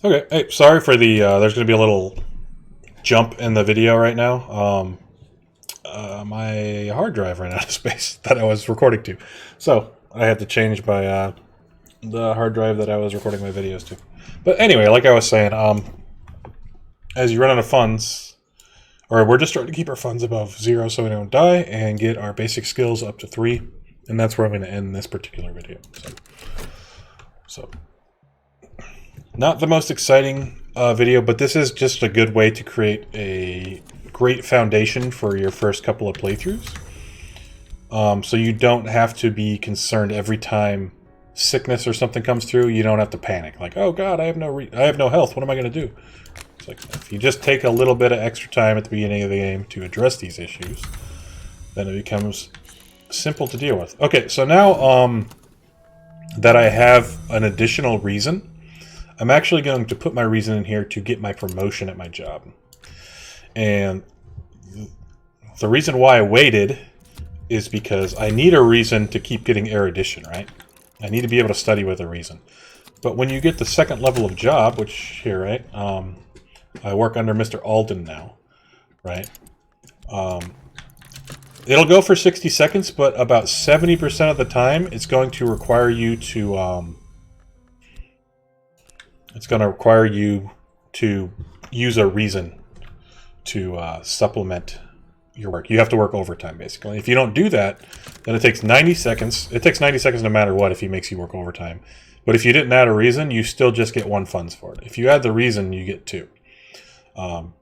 Okay, hey, sorry for the, there's going to be a little jump in the video right now. My hard drive ran out of space that I was recording to. So, I had to change the hard drive that I was recording my videos to. But anyway, like I was saying, as you run out of funds, or we're just trying to keep our funds above 0 so we don't die, and get our basic skills up to 3, and that's where I'm going to end this particular video. So not the most exciting video, but this is just a good way to create a great foundation for your first couple of playthroughs. So you don't have to be concerned every time sickness or something comes through. You don't have to panic, like, oh god, I have no health. What am I going to do? It's like, if you just take a little bit of extra time at the beginning of the game to address these issues, then it becomes simple to deal with. Okay, so now that I have an additional reason, I'm actually going to put my reason in here to get my promotion at my job. And the reason why I waited is because I need a reason to keep getting erudition, right? I need to be able to study with a reason. But when you get the second level of job, which here, right, I work under Mr. Alden now, right? It'll go for 60 seconds, but about 70% of the time, it's going to require you to use a reason to supplement your work. You have to work overtime, basically. If you don't do that, then it takes 90 seconds. It takes 90 seconds no matter what if he makes you work overtime. But if you didn't add a reason, you still just get 1 funds for it. If you add the reason, you get 2. And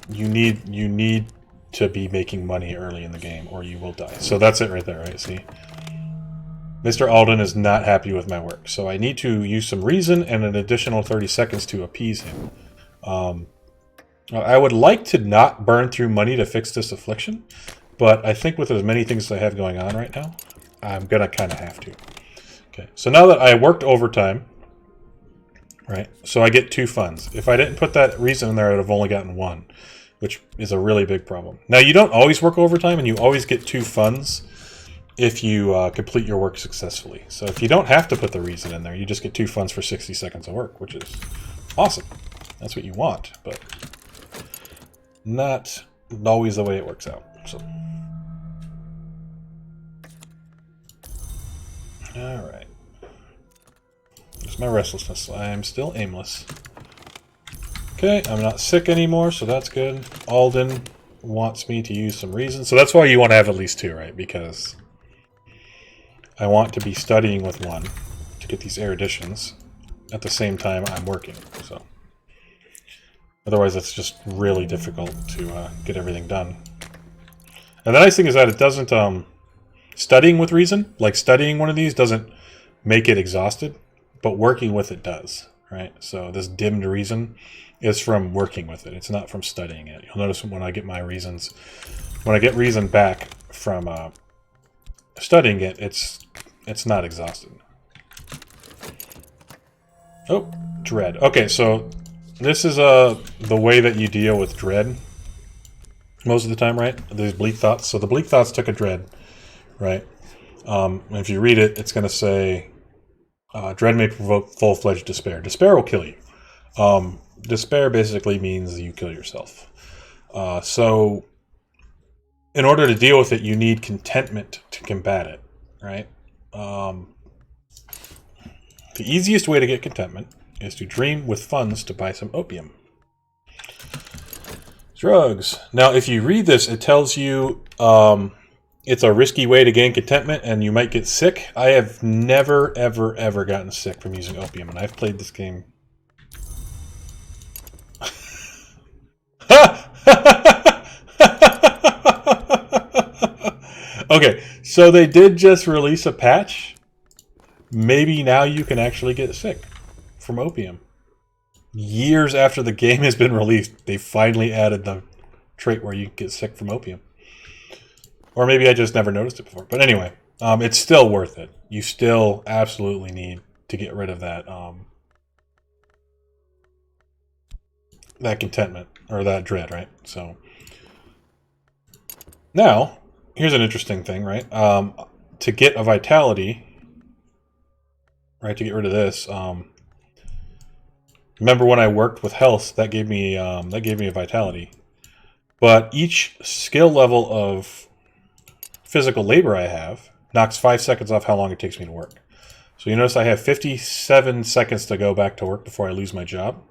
you need to be making money early in the game, or you will die. So that's it right there, right? See? Mr. Alden is not happy with my work, so I need to use some reason and an additional 30 seconds to appease him. I would like to not burn through money to fix this affliction, but I think with as many things as I have going on right now, I'm going to kind of have to. Okay, so now that I worked overtime, right, so I get 2 funds. If I didn't put that reason in there, I would have only gotten 1, which is a really big problem. Now, you don't always work overtime, and you always get 2 funds if you complete your work successfully. So if you don't have to put the reason in there, you just get 2 funds for 60 seconds of work, which is awesome. That's what you want, but not always the way it works out. So, all right. There's my restlessness. I am still aimless. Okay, I'm not sick anymore, so that's good. Alden wants me to use some reason. So that's why you want to have at least 2, right? Because I want to be studying with 1 to get these eruditions at the same time I'm working. So otherwise, it's just really difficult to get everything done. And the nice thing is that it doesn't studying with reason, like studying one of these, doesn't make it exhausted, but working with it does, right? So this dimmed reason is from working with it. It's not from studying it. You'll notice when I get my reasons, when I get reason back from studying it, it's not exhausted. Oh, dread. Okay, so this is the way that you deal with dread most of the time, right? These bleak thoughts. So the bleak thoughts took a dread, right? If you read it, it's going to say, dread may provoke full-fledged despair. Despair will kill you. Despair basically means you kill yourself. So in order to deal with it, you need contentment to combat it, right? The easiest way to get contentment is to dream with funds to buy some opium. Drugs. Now, if you read this, it tells you it's a risky way to gain contentment and you might get sick. I have never, ever, ever gotten sick from using opium, and I've played this game. Okay, so they did just release a patch. Maybe now you can actually get sick from opium. Years after the game has been released, they finally added the trait where you get sick from opium. Or maybe I just never noticed it before. But anyway, it's still worth it. You still absolutely need to get rid of that that contentment, or that dread, right? So now, here's an interesting thing, right? To get a vitality, right, to get rid of this, Remember when I worked with health, that gave me a vitality. But each skill level of physical labor I have knocks 5 seconds off how long it takes me to work. So you notice I have 57 seconds to go back to work before I lose my job.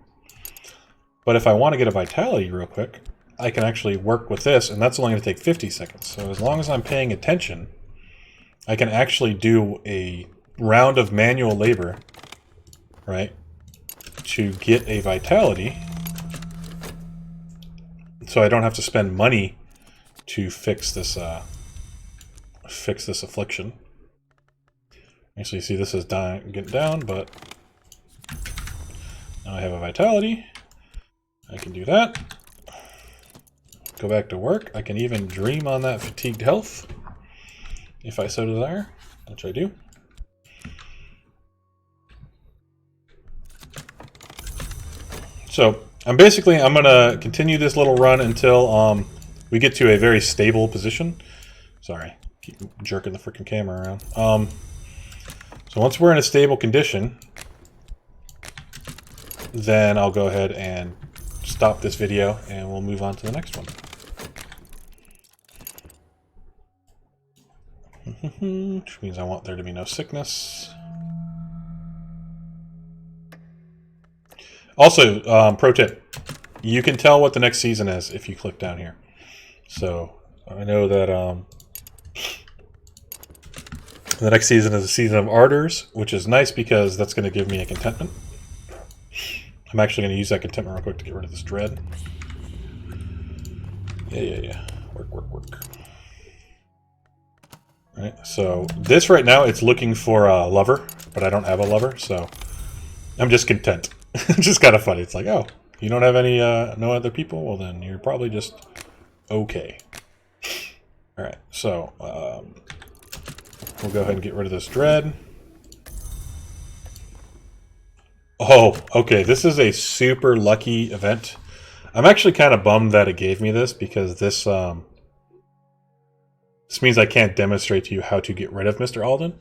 But if I want to get a vitality real quick, I can actually work with this, and that's only going to take 50 seconds. So as long as I'm paying attention, I can actually do a round of manual labor, right, to get a vitality. So I don't have to spend money to fix this affliction. Actually, you see this is getting down, but now I have a vitality. I can do that. Go back to work. I can even dream on that fatigued health, if I so desire, which I do. So I'm going to continue this little run until we get to a very stable position. Sorry, keep jerking the freaking camera around. So once we're in a stable condition, then I'll go ahead and stop this video and we'll move on to the next one. Which means I want there to be no sickness. Also, pro tip, you can tell what the next season is if you click down here. So I know that the next season is a season of Ardors, which is nice because that's going to give me a contentment. I'm actually going to use that contentment real quick to get rid of this dread. Yeah. Work. Right, so this right now, it's looking for a lover, but I don't have a lover, so I'm just content. It's just kind of funny. It's like, oh, you don't have any, no other people? Well, then you're probably just okay. All right, so we'll go ahead and get rid of this dread. Oh, okay, this is a super lucky event. I'm actually kind of bummed that it gave me this, because this means I can't demonstrate to you how to get rid of Mr. Alden.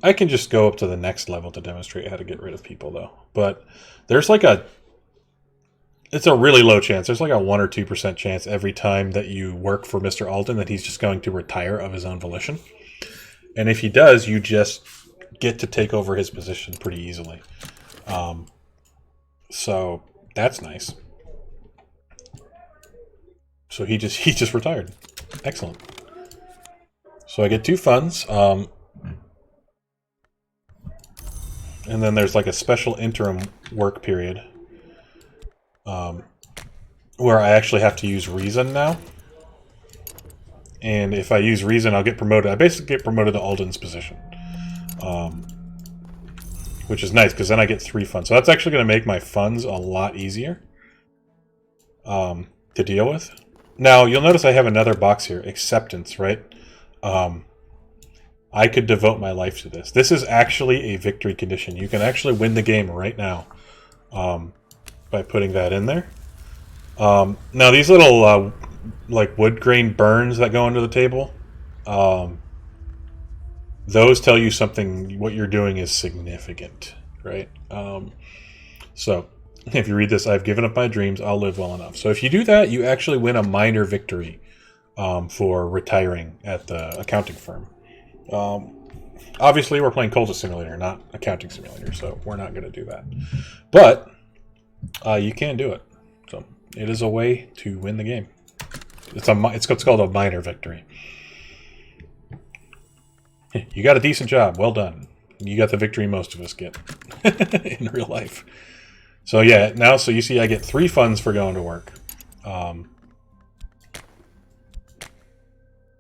I can just go up to the next level to demonstrate how to get rid of people, though. But there's like it's a really low chance. There's like a 1 or 2% chance every time that you work for Mr. Alden that he's just going to retire of his own volition. And if he does, you just get to take over his position pretty easily. So that's nice. So he just retired. Excellent. So I get 2 funds. And then there's like a special interim work period where I actually have to use reason now. And if I use reason, I'll get promoted. I basically get promoted to Alden's position. Which is nice, because then I get 3 funds. So that's actually going to make my funds a lot easier to deal with. Now, you'll notice I have another box here, acceptance, right? I could devote my life to this. This is actually a victory condition. You can actually win the game right now by putting that in there. Now, these little like wood grain burns that go under the table, those tell you something, what you're doing is significant, right? So if you read this, I've given up my dreams, I'll live well enough. So if you do that, you actually win a minor victory for retiring at the accounting firm. Obviously, we're playing Cultist Simulator, not Accounting Simulator, so we're not going to do that. But you can do it. So it is a way to win the game. It's what's called a minor victory. You got a decent job. Well done. You got the victory most of us get in real life. So yeah, now so you see I get 3 funds for going to work. And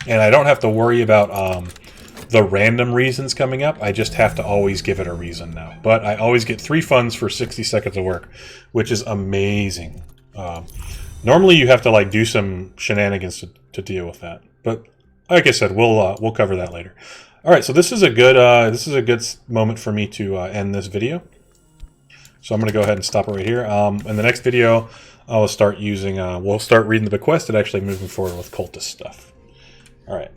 I don't have to worry about the random reasons coming up. I just have to always give it a reason now. But I always get 3 funds for 60 seconds of work, which is amazing. Normally you have to like do some shenanigans to deal with that. But like I said, we'll cover that later. All right, so this is a good moment for me to end this video. So I'm going to go ahead and stop it right here. In the next video, I'll start using we'll start reading the bequest and actually moving forward with cultist stuff. All right.